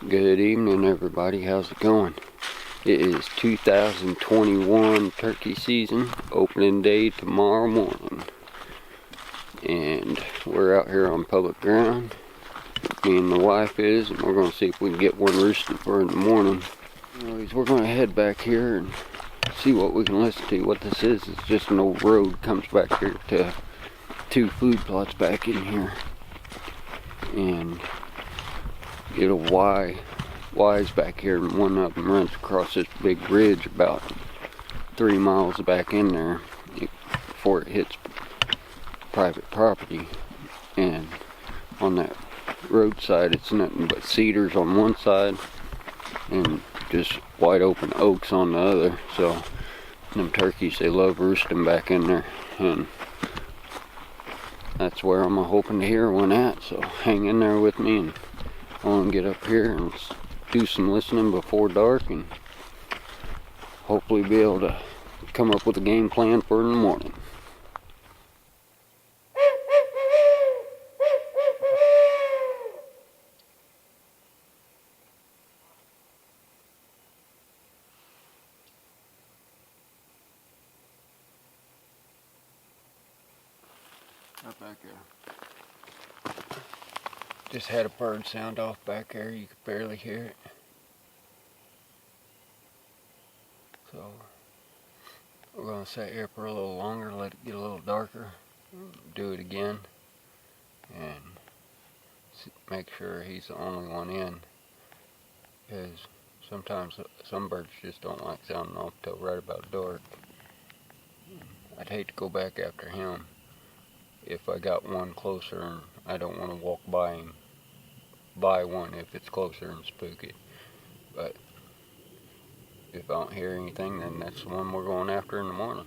Good evening, everybody. How's it going? It is 2021 turkey season, opening day tomorrow morning. And we're out here on public ground. Me and the wife is, and we're going to see if we can get one roosted for in the morning. Anyways, we're going to head back here and see what we can listen to. What this is just an old road comes back here to two food plots back in here. And get a Y's back here, and one of them runs across this big ridge about 3 miles back in there before it hits private property. And on that roadside, it's nothing but cedars on one side and just wide open oaks on the other. So them turkeys, they love roosting back in there, and that's where I'm hoping to hear one at. So hang in there with me, and I want to get up here and do some listening before dark, and hopefully be able to come up with a game plan for in the morning. Up back there. Just had a bird sound off back there. You could barely hear it. So we're going to sit here for a little longer, let it get a little darker, do it again, and make sure he's the only one in, because sometimes some birds just don't like sounding off till right about dark. I'd hate to go back after him if I got one closer, and I don't want to walk by him, by one if it's closer and spook it. But if I don't hear anything, then that's the one we're going after in the morning.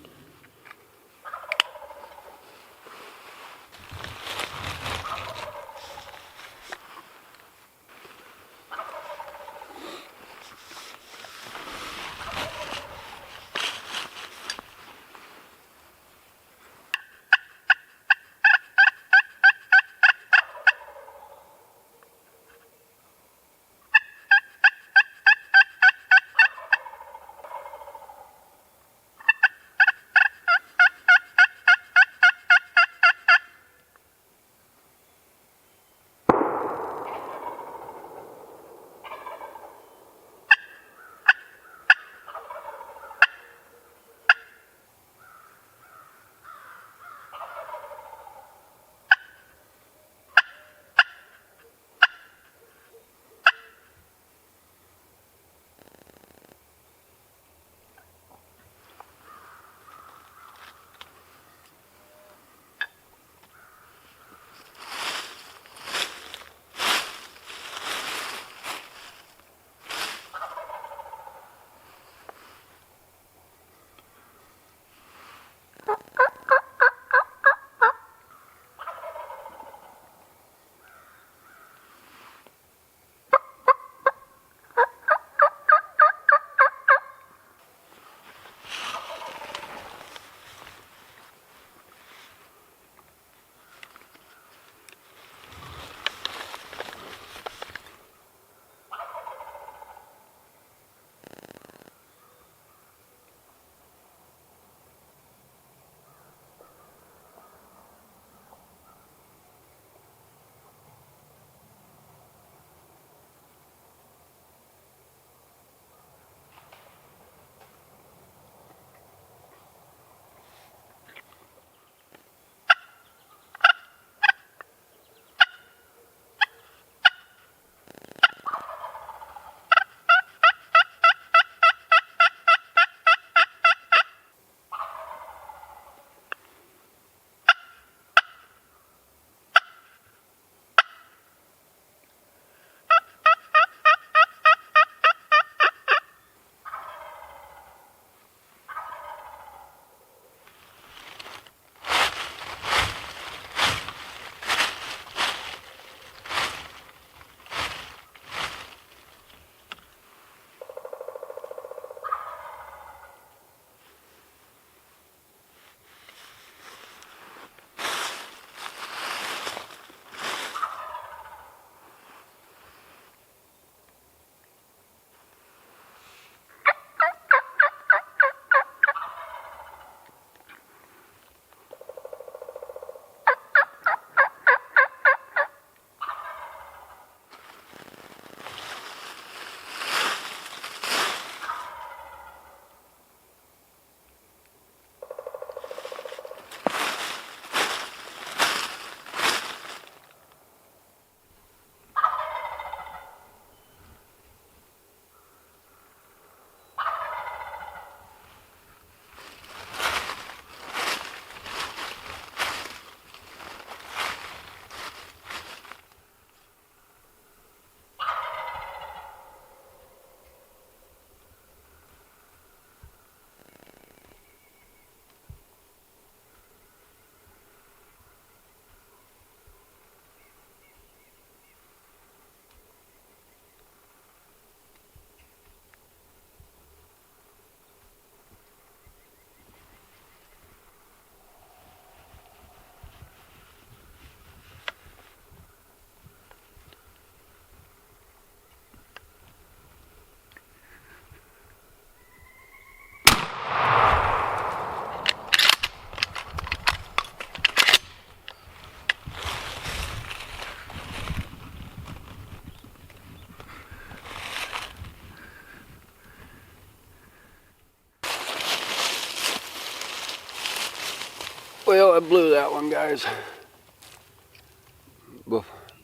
Well, I blew that one, guys.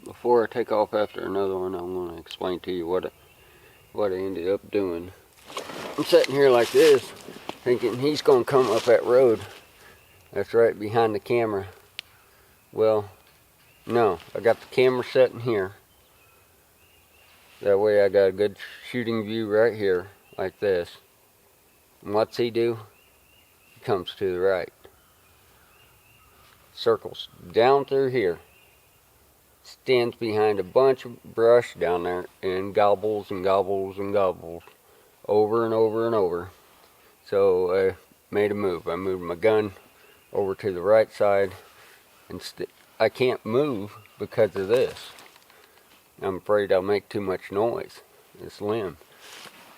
Before I take off after another one, I'm going to explain to you what I ended up doing. I'm sitting here like this, thinking he's going to come up that road that's right behind the camera. Well, no, I got the camera sitting here. That way I got a good shooting view right here, like this. And what's he do? He comes to the right. Circles down through here. Stands behind a bunch of brush down there and gobbles and gobbles and gobbles over and over and over. So I made a move. I moved my gun over to the right side, and I can't move because of this. I'm afraid I'll make too much noise. This limb.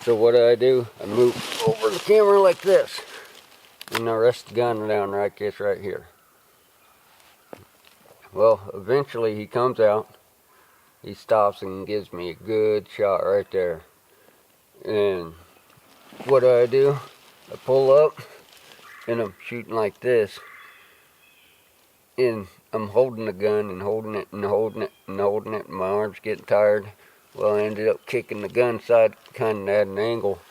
So what do? I move over the camera like this, and I rest the gun down like this right here. Well, eventually he comes out, he stops and gives me a good shot right there. And what do? I pull up, and I'm shooting like this. And I'm holding the gun and holding it and holding it and holding it, and my arm's getting tired. Well, I ended up kicking the gun side kind of at an angle.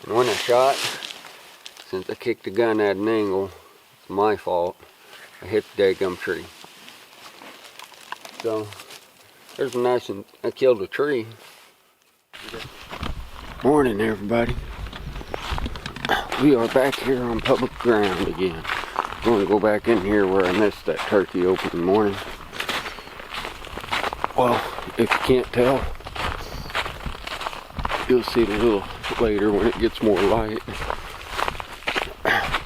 And when I shot, since I kicked the gun at an angle, it's my fault, I hit the daggum tree. So, there's a nice one. I killed a tree. Morning, everybody. We are back here on public ground again. I'm going to go back in here where I missed that turkey opening morning. Well, if you can't tell, you'll see it a little later when it gets more light.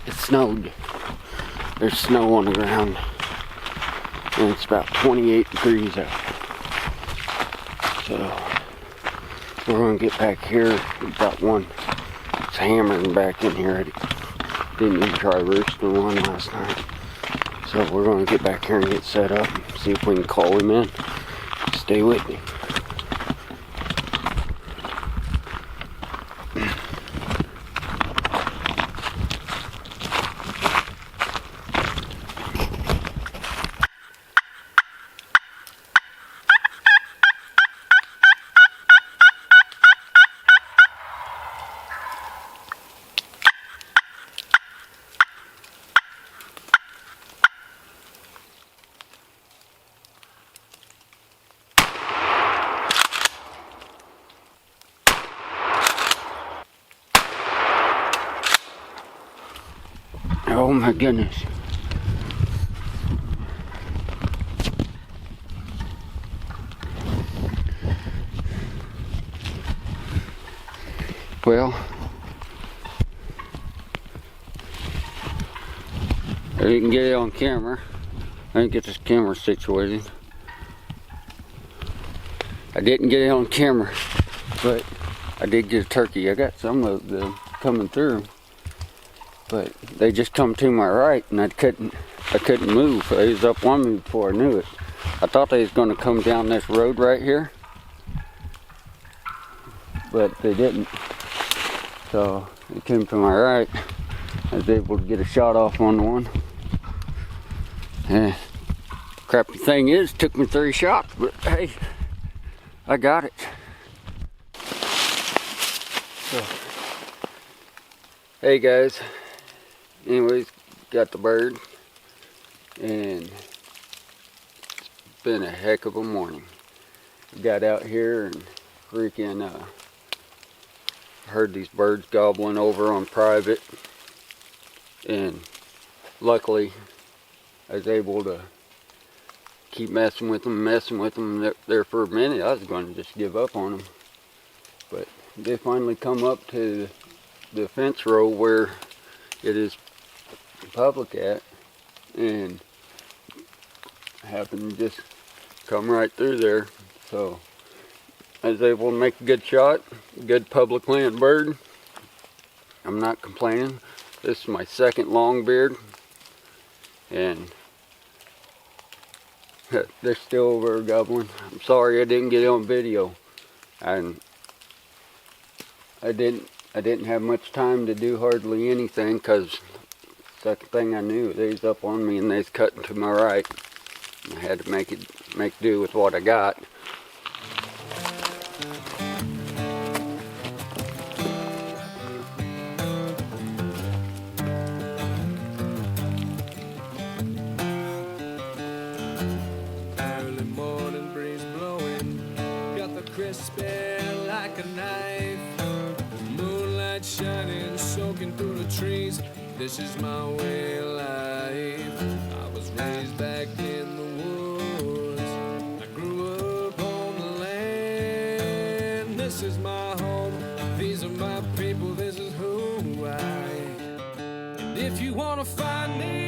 It snowed. There's snow on the ground. And it's about 28 degrees out. So, we're going to get back here. We've got one. It's hammering back in here. I didn't even try roosting one last night. So we're going to get back here and get set up. See if we can call him in. Stay with me. Oh my goodness. Well, I didn't get it on camera. I didn't get this camera situated. I didn't get it on camera, but I did get a turkey. I got some of them coming through. But they just come to my right, and I couldn't move. They was up on me before I knew it. I thought they was going to come down this road right here, but they didn't. So they came to my right. I was able to get a shot off on one. Crappy thing is, it took me 3 shots, but hey, I got it. So, hey guys. Anyways, got the bird, and it's been a heck of a morning. Got out here and freaking heard these birds gobbling over on private, and luckily I was able to keep messing with them there for a minute. I was going to just give up on them, but they finally come up to the fence row where it is public at, and happened to just come right through there. So I was able to make a good shot, good public land bird. I'm not complaining. This is my second longbeard, and they're still over gobbling. I'm sorry I didn't get it on video, and I didn't have much time to do hardly anything because Second thing I knew, they was up on me and they was cutting to my right. I had to make do with what I got. Early morning breeze blowing, got the crisp air like a knife. Moonlight shining, soaking through the trees. This is my way of life. I was raised back in the woods. I grew up on the land. This is my home. These are my people. This is who I am. And if you wanna find me,